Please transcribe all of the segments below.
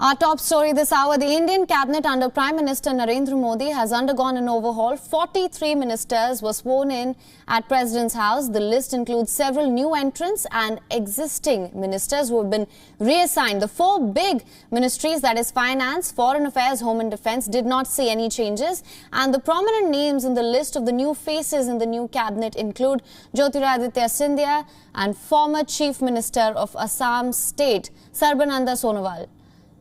Our top story this hour, the Indian cabinet under Prime Minister Narendra Modi has undergone an overhaul. 43 ministers were sworn in at President's house. The list includes several new entrants and existing ministers who have been reassigned. The four big ministries, that is Finance, Foreign Affairs, Home and Defence, did not see any changes. And the prominent names in the list of the new faces in the new cabinet include Jyotiraditya Scindia and former Chief Minister of Assam State, Sarbananda Sonowal.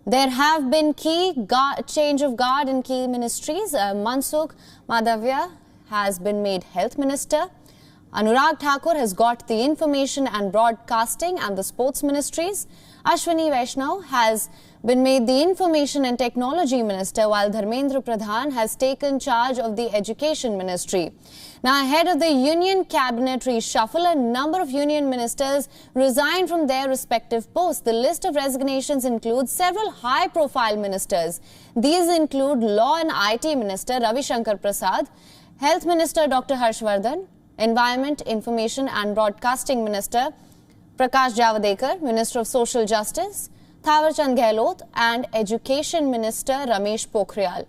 There have been change of guard in key ministries. Mansukh Mandavia has been made Health Minister. Anurag Thakur has got the Information and Broadcasting and the Sports Ministries. Ashwini Vaishnaw has been made the Information and Technology Minister, while Dharmendra Pradhan has taken charge of the Education Ministry. Now, ahead of the Union Cabinet reshuffle, a number of Union ministers resigned from their respective posts. The list of resignations includes several high-profile ministers. These include Law and IT Minister Ravi Shankar Prasad, Health Minister Dr. Harshvardhan, Environment, Information and Broadcasting Minister Prakash Javadekar, Minister of Social Justice Thawar Chand Gehlot, and Education Minister Ramesh Pokhriyal.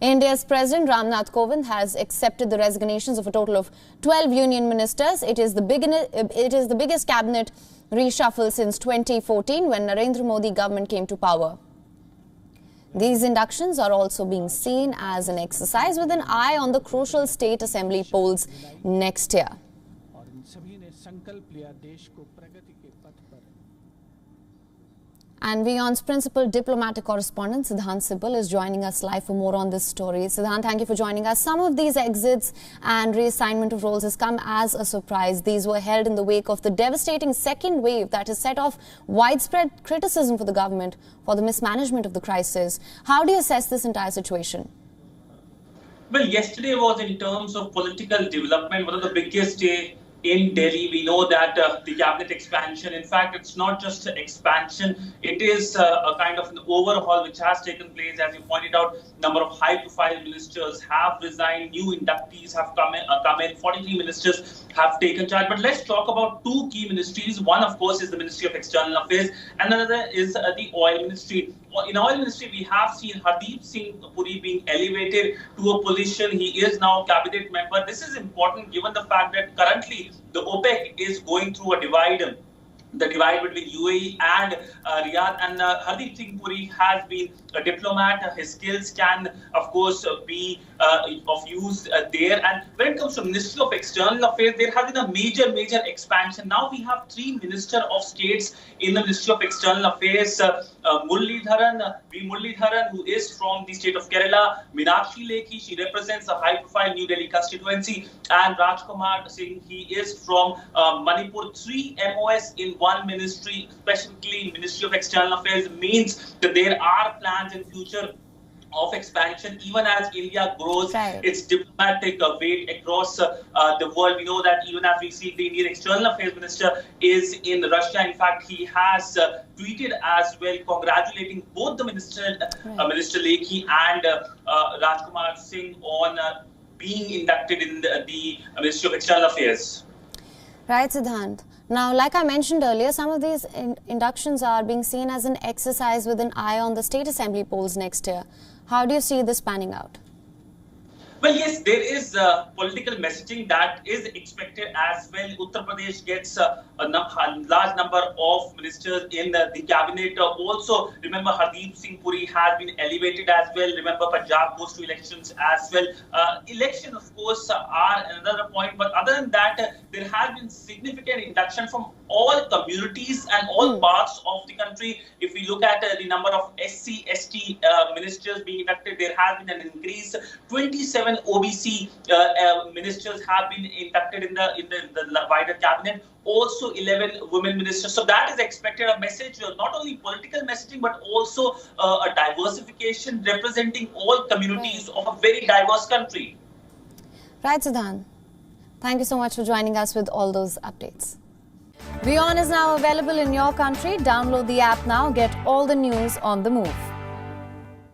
India's President Ramnath Kovind has accepted the resignations of a total of 12 union ministers. It is the biggest cabinet reshuffle since 2014 when Narendra Modi government came to power. These inductions are also being seen as an exercise with an eye on the crucial state assembly polls next year. And WION's principal diplomatic correspondent Siddhant Sibal is joining us live for more on this story. Siddhant, thank you for joining us. Some of these exits and reassignment of roles has come as a surprise. These were held in the wake of the devastating second wave that has set off widespread criticism for the government for the mismanagement of the crisis. How do you assess this entire situation? Well, yesterday was, in terms of political development, one of the biggest day in Delhi. We know that the cabinet expansion, in fact, it's not just expansion, it is a kind of an overhaul which has taken place. As you pointed out, number of high-profile ministers have resigned, new inductees have come in, 43 ministers have taken charge. But let's talk about two key ministries. One, of course, is the Ministry of External Affairs, and another is the Oil Ministry. In Oil Ministry, we have seen Hardeep Singh Puri being elevated to a position. He is now cabinet member. This is important given the fact that currently the OPEC is going through a divide. The divide between UAE and Riyadh, and Hardeep Singh Puri has been a diplomat. His skills can, of course, be of use there. And when it comes to Ministry of External Affairs, there has been a major expansion. Now we have three Minister of States in the Ministry of External Affairs. Muralidharan, V. Muralidharan, who is from the state of Kerala. Meenakshi Lekhi, she represents a high-profile New Delhi constituency. And Rajkumar Singh, he is from Manipur. Three MOS in one ministry, specifically Ministry of External Affairs, means that there are plans in future of expansion, even as India grows its diplomatic weight across the world. We know that even as we see, the Indian External Affairs Minister is in Russia. In fact, he has tweeted as well, congratulating both the Minister Lekhi and Rajkumar Singh on being inducted in the Ministry of External Affairs. Right, Siddhant. Now, like I mentioned earlier, some of these inductions are being seen as an exercise with an eye on the state assembly polls next year. How do you see this panning out? Well, yes, there is political messaging that is expected as well. Uttar Pradesh gets a large number of ministers in the cabinet. Also, remember, Hardeep Singh Puri has been elevated as well. Remember, Punjab goes to elections as well. Elections, of course, are another point. But other than that, there has been significant induction from all communities and all parts of the country. If we look at the number of SC, ST ministers being inducted, there has been an increase. 27 OBC ministers have been inducted in the wider cabinet. Also 11 women ministers. So that is expected, a message, not only political messaging, but also a diversification representing all communities of a very diverse country. Right, Siddhant. Thank you so much for joining us with all those updates. WION is now available in your country. Download the app now. Get all the news on the move.